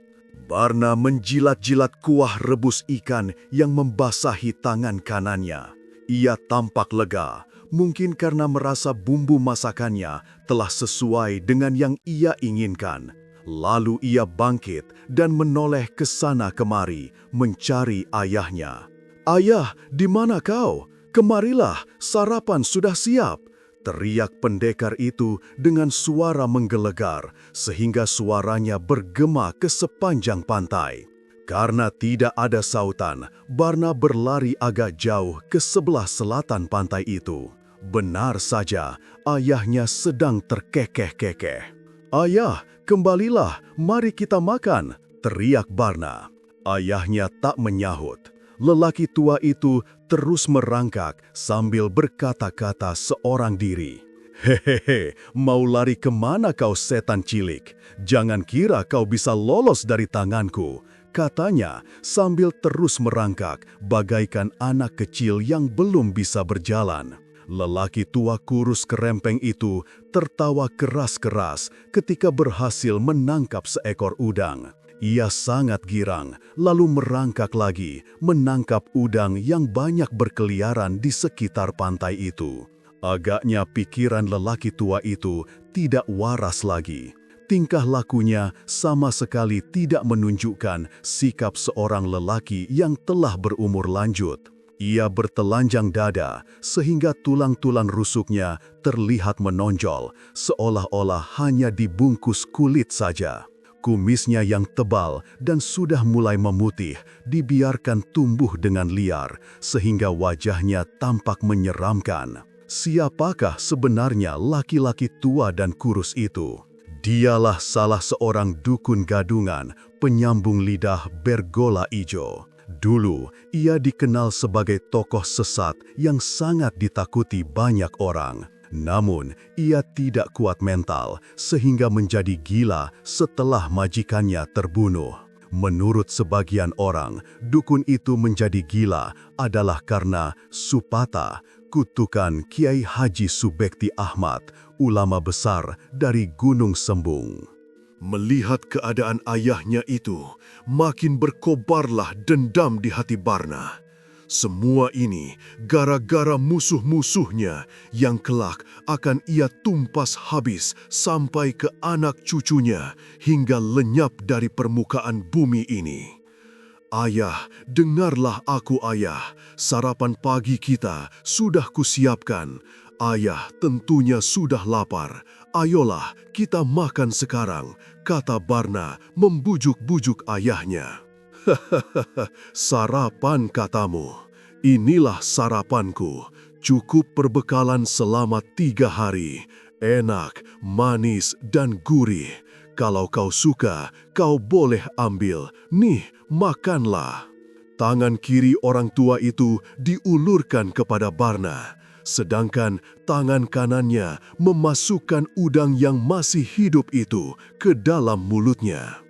Barna menjilat-jilat kuah rebus ikan yang membasahi tangan kanannya. Ia tampak lega, mungkin karena merasa bumbu masakannya telah sesuai dengan yang ia inginkan. Lalu ia bangkit dan menoleh ke sana kemari mencari ayahnya. "Ayah, di mana kau? Kemarilah, sarapan sudah siap," teriak pendekar itu dengan suara menggelegar sehingga suaranya bergema ke sepanjang pantai. Karena tidak ada sautan, Barna berlari agak jauh ke sebelah selatan pantai itu. Benar saja, ayahnya sedang terkekeh-kekeh. "Ayah, kembalilah, mari kita makan," teriak Barna. Ayahnya tak menyahut. Lelaki tua itu terus merangkak sambil berkata-kata seorang diri. "Hehehe, mau lari kemana kau setan cilik? Jangan kira kau bisa lolos dari tanganku," katanya sambil terus merangkak bagaikan anak kecil yang belum bisa berjalan. Lelaki tua kurus kerempeng itu tertawa keras-keras ketika berhasil menangkap seekor udang. Ia sangat girang, lalu merangkak lagi, menangkap udang yang banyak berkeliaran di sekitar pantai itu. Agaknya pikiran lelaki tua itu tidak waras lagi. Tingkah lakunya sama sekali tidak menunjukkan sikap seorang lelaki yang telah berumur lanjut. Ia bertelanjang dada, sehingga tulang-tulang rusuknya terlihat menonjol, seolah-olah hanya dibungkus kulit saja. Kumisnya yang tebal dan sudah mulai memutih dibiarkan tumbuh dengan liar, sehingga wajahnya tampak menyeramkan. Siapakah sebenarnya laki-laki tua dan kurus itu? Dialah salah seorang dukun gadungan, penyambung lidah Bergola Ijo. Dulu, ia dikenal sebagai tokoh sesat yang sangat ditakuti banyak orang. Namun, ia tidak kuat mental sehingga menjadi gila setelah majikannya terbunuh. Menurut sebagian orang, dukun itu menjadi gila adalah karena Supata, kutukan Kiai Haji Subekti Ahmad, ulama besar dari Gunung Sembung. Melihat keadaan ayahnya itu, makin berkobarlah dendam di hati Barna. Semua ini gara-gara musuh-musuhnya yang kelak akan ia tumpas habis sampai ke anak cucunya hingga lenyap dari permukaan bumi ini. "Ayah, dengarlah aku ayah, sarapan pagi kita sudah kusiapkan. Ayah tentunya sudah lapar, ayolah kita makan sekarang," kata Barna membujuk-bujuk ayahnya. "Hahaha, sarapan katamu. Inilah sarapanku, cukup perbekalan selama 3 hari, enak, manis, dan gurih. Kalau kau suka, kau boleh ambil, nih makanlah." Tangan kiri orang tua itu diulurkan kepada Barna, sedangkan tangan kanannya memasukkan udang yang masih hidup itu ke dalam mulutnya.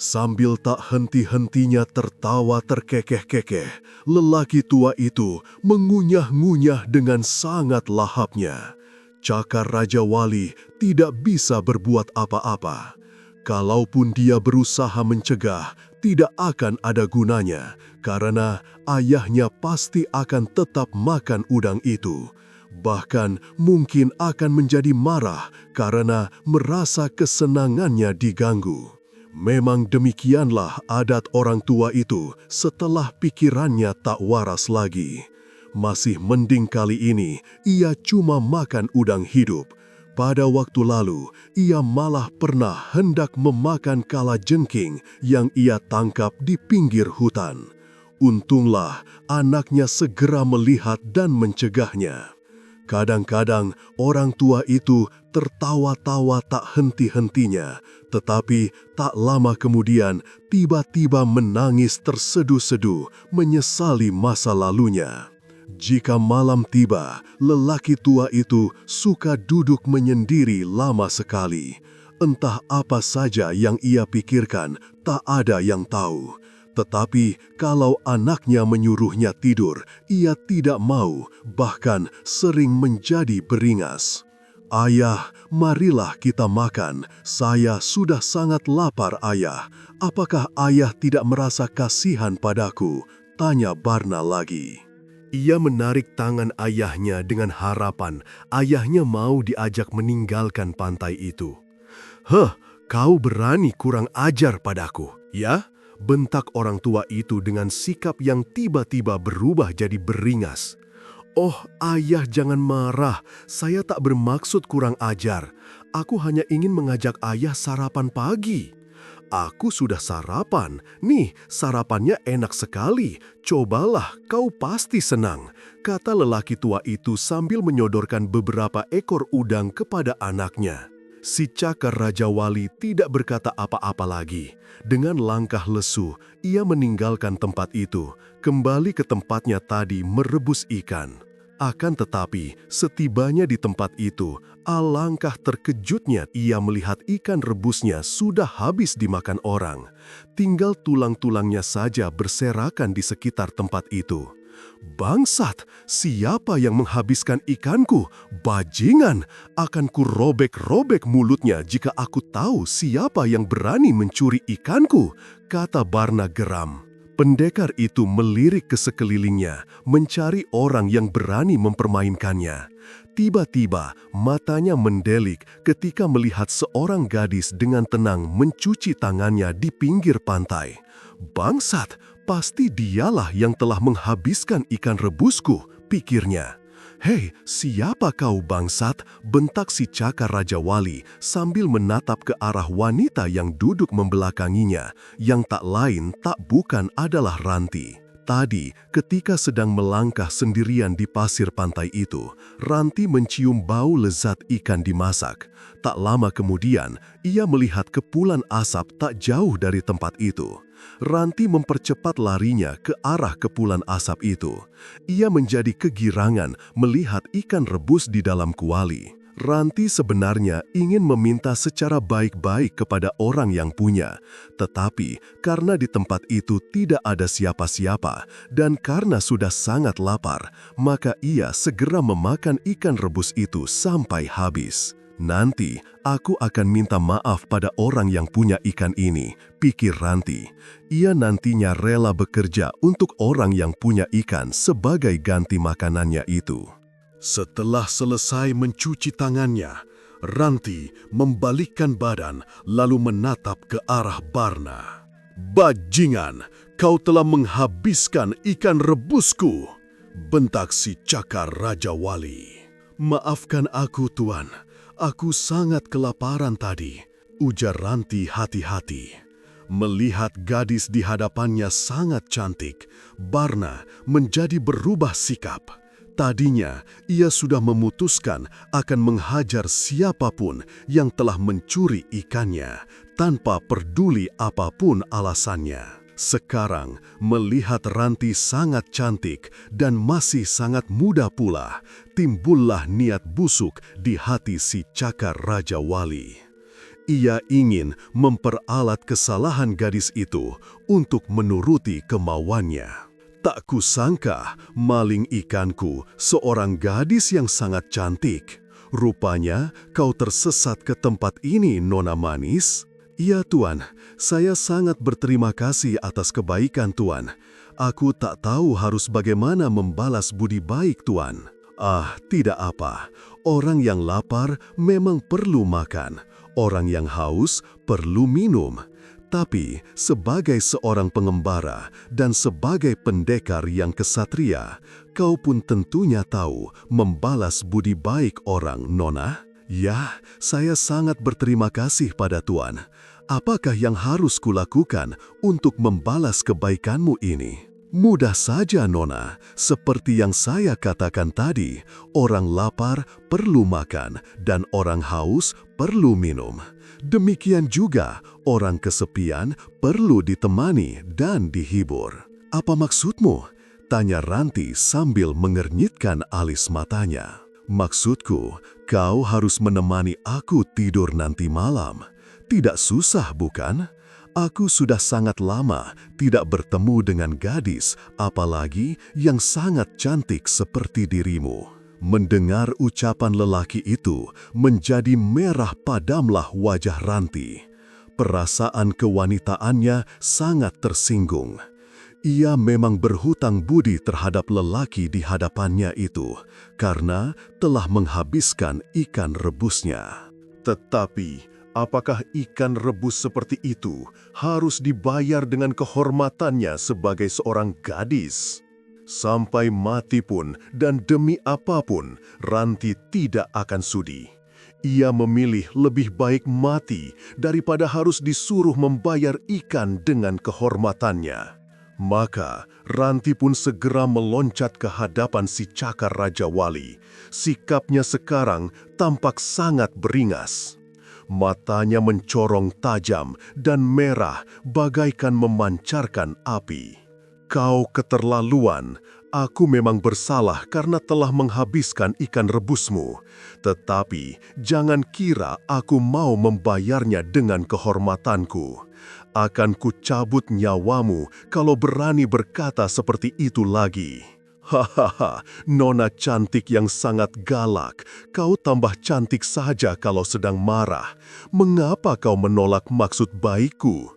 Sambil tak henti-hentinya tertawa terkekeh-kekeh, lelaki tua itu mengunyah-ngunyah dengan sangat lahapnya. Cakar Raja Wali tidak bisa berbuat apa-apa. Kalaupun dia berusaha mencegah, tidak akan ada gunanya, karena ayahnya pasti akan tetap makan udang itu. Bahkan mungkin akan menjadi marah karena merasa kesenangannya diganggu. Memang demikianlah adat orang tua itu setelah pikirannya tak waras lagi. Masih mending kali ini ia cuma makan udang hidup. Pada waktu lalu, ia malah pernah hendak memakan kalajengking yang ia tangkap di pinggir hutan. Untunglah anaknya segera melihat dan mencegahnya. Kadang-kadang orang tua itu tertawa-tawa tak henti-hentinya, tetapi tak lama kemudian tiba-tiba menangis terseduh-seduh menyesali masa lalunya. Jika malam tiba, lelaki tua itu suka duduk menyendiri lama sekali. Entah apa saja yang ia pikirkan, tak ada yang tahu. Tetapi kalau anaknya menyuruhnya tidur, ia tidak mau, bahkan sering menjadi beringas. Ayah, marilah kita makan. Saya sudah sangat lapar, Ayah. Apakah Ayah tidak merasa kasihan padaku? Tanya Barna lagi. Ia menarik tangan ayahnya dengan harapan ayahnya mau diajak meninggalkan pantai itu. Kau berani kurang ajar padaku, ya? Bentak orang tua itu dengan sikap yang tiba-tiba berubah jadi beringas. Oh, ayah jangan marah. Saya tak bermaksud kurang ajar. Aku hanya ingin mengajak ayah sarapan pagi. Aku sudah sarapan. Nih, sarapannya enak sekali. Cobalah, kau pasti senang, kata lelaki tua itu sambil menyodorkan beberapa ekor udang kepada anaknya. Si Cakar Raja Wali tidak berkata apa-apa lagi. Dengan langkah lesu, ia meninggalkan tempat itu, kembali ke tempatnya tadi merebus ikan. Akan tetapi, setibanya di tempat itu, alangkah terkejutnya ia melihat ikan rebusnya sudah habis dimakan orang. Tinggal tulang-tulangnya saja berserakan di sekitar tempat itu. Bangsat, siapa yang menghabiskan ikanku? Bajingan, akan ku robek-robek mulutnya jika aku tahu siapa yang berani mencuri ikanku, kata Barna geram. Pendekar itu melirik ke sekelilingnya, mencari orang yang berani mempermainkannya. Tiba-tiba, matanya mendelik ketika melihat seorang gadis dengan tenang mencuci tangannya di pinggir pantai. Bangsat, pasti dialah yang telah menghabiskan ikan rebusku, pikirnya. Hei, siapa kau bangsat? Bentak si Cakar Raja Wali sambil menatap ke arah wanita yang duduk membelakanginya, yang tak lain tak bukan adalah Ranti. Tadi, ketika sedang melangkah sendirian di pasir pantai itu, Ranti mencium bau lezat ikan dimasak. Tak lama kemudian, ia melihat kepulan asap tak jauh dari tempat itu. Ranti mempercepat larinya ke arah kepulan asap itu. Ia menjadi kegirangan melihat ikan rebus di dalam kuali. Ranti sebenarnya ingin meminta secara baik-baik kepada orang yang punya, tetapi karena di tempat itu tidak ada siapa-siapa dan karena sudah sangat lapar, maka ia segera memakan ikan rebus itu sampai habis. Nanti aku akan minta maaf pada orang yang punya ikan ini, pikir Ranti. Ia nantinya rela bekerja untuk orang yang punya ikan sebagai ganti makanannya itu. Setelah selesai mencuci tangannya, Ranti membalikkan badan lalu menatap ke arah Barna. Bajingan, kau telah menghabiskan ikan rebusku, bentak si Cakar Raja Wali. Maafkan aku, Tuan. Aku sangat kelaparan tadi, ujar Ranti hati-hati. Melihat gadis di hadapannya sangat cantik, Barna menjadi berubah sikap. Tadinya, ia sudah memutuskan akan menghajar siapapun yang telah mencuri ikannya, tanpa peduli apapun alasannya. Sekarang, melihat Ranti sangat cantik dan masih sangat muda pula, timbullah niat busuk di hati si Cakar Raja Wali. Ia ingin memperalat kesalahan gadis itu untuk menuruti kemauannya. Tak kusangka maling ikanku seorang gadis yang sangat cantik. Rupanya kau tersesat ke tempat ini, Nona Manis. Ya Tuan, saya sangat berterima kasih atas kebaikan Tuan. Aku tak tahu harus bagaimana membalas budi baik Tuan. Ah, tidak apa. Orang yang lapar memang perlu makan. Orang yang haus perlu minum. Tapi sebagai seorang pengembara dan sebagai pendekar yang kesatria, kau pun tentunya tahu membalas budi baik orang, Nona. Ya, saya sangat berterima kasih pada Tuan. Apakah yang harus kulakukan untuk membalas kebaikanmu ini? Mudah saja, Nona. Seperti yang saya katakan tadi, orang lapar perlu makan dan orang haus perlu minum. Demikian juga, orang kesepian perlu ditemani dan dihibur. Apa maksudmu? Tanya Ranti sambil mengernyitkan alis matanya. Maksudku, kau harus menemani aku tidur nanti malam. Tidak susah, bukan? Aku sudah sangat lama tidak bertemu dengan gadis, apalagi yang sangat cantik seperti dirimu. Mendengar ucapan lelaki itu, menjadi merah padamlah wajah Ranti. Perasaan kewanitaannya sangat tersinggung. Ia memang berhutang budi terhadap lelaki di hadapannya itu, karena telah menghabiskan ikan rebusnya. Tetapi, apakah ikan rebus seperti itu harus dibayar dengan kehormatannya sebagai seorang gadis? Sampai mati pun dan demi apapun, Ranti tidak akan sudi. Ia memilih lebih baik mati daripada harus disuruh membayar ikan dengan kehormatannya. Maka Ranti pun segera meloncat ke hadapan si Cakar Raja Wali. Sikapnya sekarang tampak sangat beringas. Matanya mencorong tajam dan merah bagaikan memancarkan api. Kau keterlaluan, aku memang bersalah karena telah menghabiskan ikan rebusmu. Tetapi jangan kira aku mau membayarnya dengan kehormatanku. Akan kucabut nyawamu kalau berani berkata seperti itu lagi. Hahaha, nona cantik yang sangat galak. Kau tambah cantik saja kalau sedang marah. Mengapa kau menolak maksud baikku?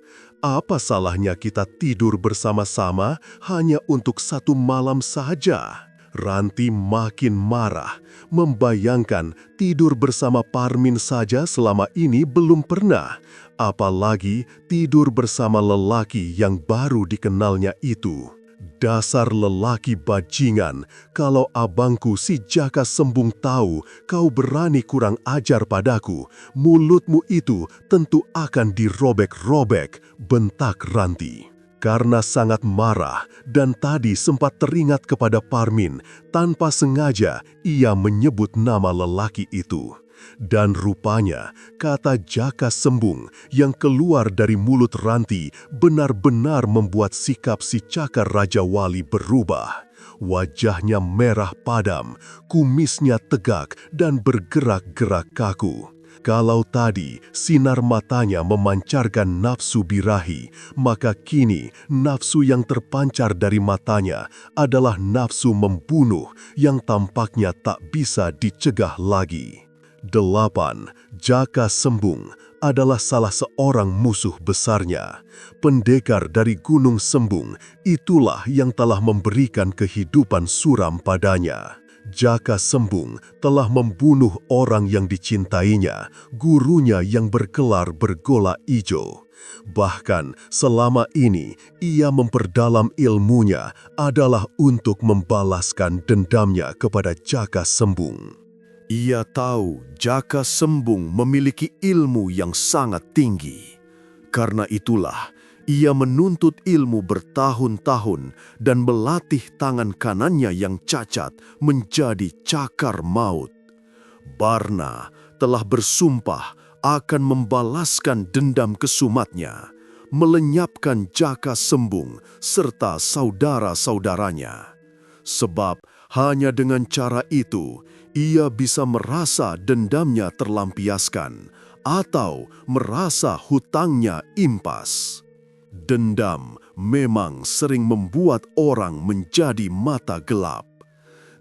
Apa salahnya kita tidur bersama-sama hanya untuk satu malam saja? Ranti makin marah, membayangkan tidur bersama Parmin saja selama ini belum pernah. Apalagi tidur bersama lelaki yang baru dikenalnya itu. Dasar lelaki bajingan, kalau abangku si Jaka Sembung tahu kau berani kurang ajar padaku, mulutmu itu tentu akan dirobek-robek, bentak Ranti. Karena sangat marah dan tadi sempat teringat kepada Parmin, tanpa sengaja ia menyebut nama lelaki itu. Dan rupanya kata Jaka Sembung yang keluar dari mulut Ranti benar-benar membuat sikap si Cakar Raja Wali berubah. Wajahnya merah padam, kumisnya tegak dan bergerak-gerak kaku. Kalau tadi sinar matanya memancarkan nafsu birahi, maka kini nafsu yang terpancar dari matanya adalah nafsu membunuh yang tampaknya tak bisa dicegah lagi. 8. Jaka Sembung adalah salah seorang musuh besarnya. Pendekar dari Gunung Sembung itulah yang telah memberikan kehidupan suram padanya. Jaka Sembung telah membunuh orang yang dicintainya, gurunya yang berkelar bergola ijo. Bahkan selama ini ia memperdalam ilmunya adalah untuk membalaskan dendamnya kepada Jaka Sembung. Ia tahu Jaka Sembung memiliki ilmu yang sangat tinggi. Karena itulah, ia menuntut ilmu bertahun-tahun dan melatih tangan kanannya yang cacat menjadi cakar maut. Barna telah bersumpah akan membalaskan dendam kesumatnya, melenyapkan Jaka Sembung serta saudara-saudaranya. Sebab hanya dengan cara itu, ia bisa merasa dendamnya terlampiaskan atau merasa hutangnya impas. Dendam memang sering membuat orang menjadi mata gelap.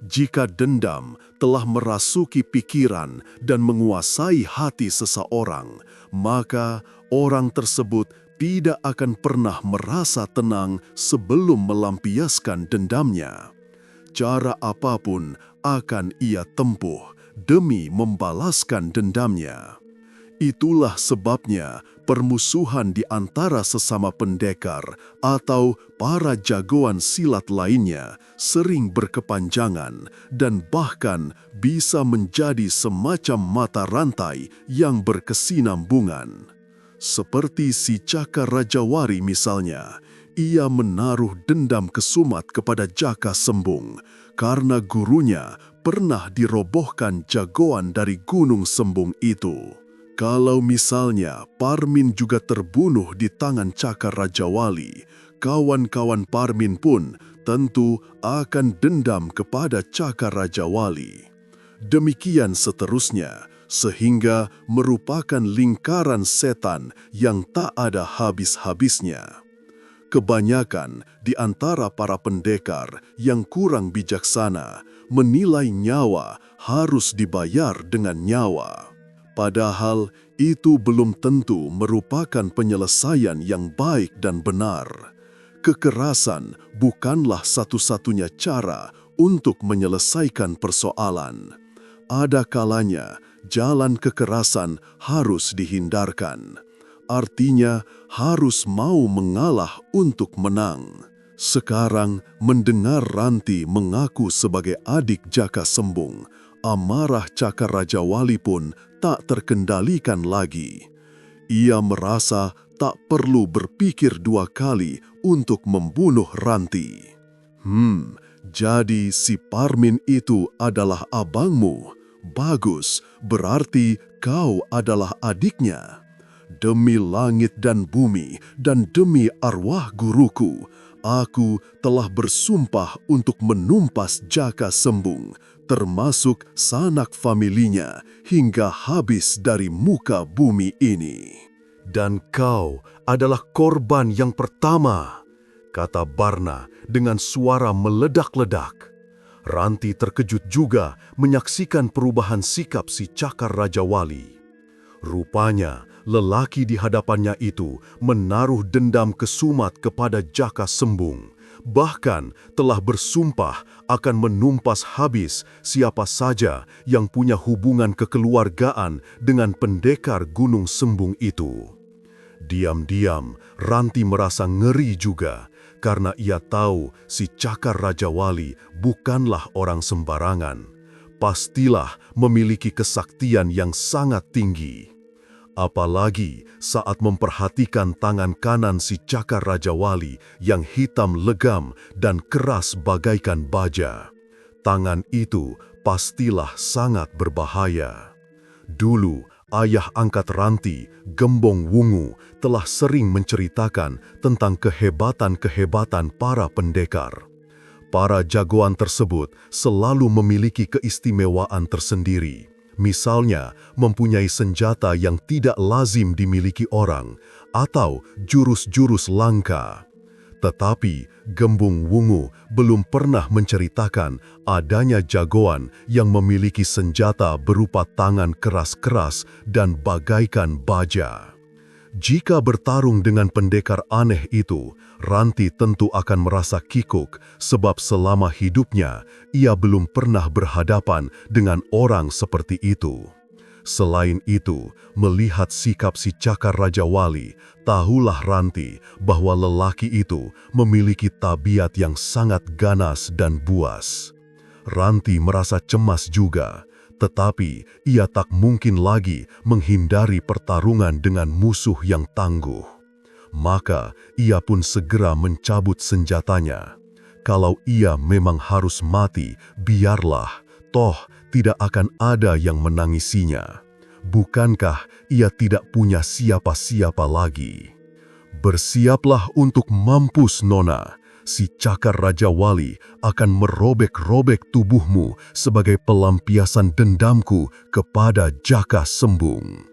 Jika dendam telah merasuki pikiran dan menguasai hati seseorang, maka orang tersebut tidak akan pernah merasa tenang sebelum melampiaskan dendamnya. Cara apapun akan ia tempuh demi membalaskan dendamnya. Itulah sebabnya permusuhan di antara sesama pendekar atau para jagoan silat lainnya sering berkepanjangan dan bahkan bisa menjadi semacam mata rantai yang berkesinambungan. Seperti si Cakar Raja Wali misalnya, ia menaruh dendam kesumat kepada Jaka Sembung karena gurunya pernah dirobohkan jagoan dari Gunung Sembung itu. Kalau misalnya Parmin juga terbunuh di tangan Cakar Raja Wali, kawan-kawan Parmin pun tentu akan dendam kepada Cakar Raja Wali. Demikian seterusnya, sehingga merupakan lingkaran setan yang tak ada habis-habisnya. Kebanyakan di antara para pendekar yang kurang bijaksana menilai nyawa harus dibayar dengan nyawa. Padahal itu belum tentu merupakan penyelesaian yang baik dan benar. Kekerasan bukanlah satu-satunya cara untuk menyelesaikan persoalan. Ada kalanya jalan kekerasan harus dihindarkan. Artinya harus mau mengalah untuk menang. Sekarang mendengar Ranti mengaku sebagai adik Jaka Sembung, amarah Cakar Raja Wali pun tak terkendalikan lagi. Ia merasa tak perlu berpikir dua kali untuk membunuh Ranti. Jadi si Parmin itu adalah abangmu. Bagus, berarti kau adalah adiknya. Demi langit dan bumi dan demi arwah guruku, aku telah bersumpah untuk menumpas Jaka Sembung, termasuk sanak familinya, hingga habis dari muka bumi ini. Dan kau adalah korban yang pertama, kata Barna dengan suara meledak-ledak. Ranti terkejut juga menyaksikan perubahan sikap si Cakar Raja Wali. Rupanya, lelaki di hadapannya itu menaruh dendam kesumat kepada Jaka Sembung, bahkan telah bersumpah akan menumpas habis siapa saja yang punya hubungan kekeluargaan dengan pendekar Gunung Sembung itu. Diam-diam, Ranti merasa ngeri juga, karena ia tahu si Cakar Raja Wali bukanlah orang sembarangan. Pastilah memiliki kesaktian yang sangat tinggi. Apalagi saat memperhatikan tangan kanan si Cakar Raja Wali yang hitam legam dan keras bagaikan baja. Tangan itu pastilah sangat berbahaya. Dulu, ayah angkat Ranti, Gembong Wungu, telah sering menceritakan tentang kehebatan-kehebatan para pendekar. Para jagoan tersebut selalu memiliki keistimewaan tersendiri. Misalnya, mempunyai senjata yang tidak lazim dimiliki orang, atau jurus-jurus langka. Tetapi, Gembong Wungu belum pernah menceritakan adanya jagoan yang memiliki senjata berupa tangan keras-keras dan bagaikan baja. Jika bertarung dengan pendekar aneh itu, Ranti tentu akan merasa kikuk sebab selama hidupnya ia belum pernah berhadapan dengan orang seperti itu. Selain itu, melihat sikap si Cakar Raja Wali, tahulah Ranti bahwa lelaki itu memiliki tabiat yang sangat ganas dan buas. Ranti merasa cemas juga, tetapi ia tak mungkin lagi menghindari pertarungan dengan musuh yang tangguh. Maka ia pun segera mencabut senjatanya. Kalau ia memang harus mati, biarlah, toh tidak akan ada yang menangisinya. Bukankah ia tidak punya siapa-siapa lagi? Bersiaplah untuk mampus, Nona. Si Cakar Raja Wali akan merobek-robek tubuhmu sebagai pelampiasan dendamku kepada Jaka Sembung.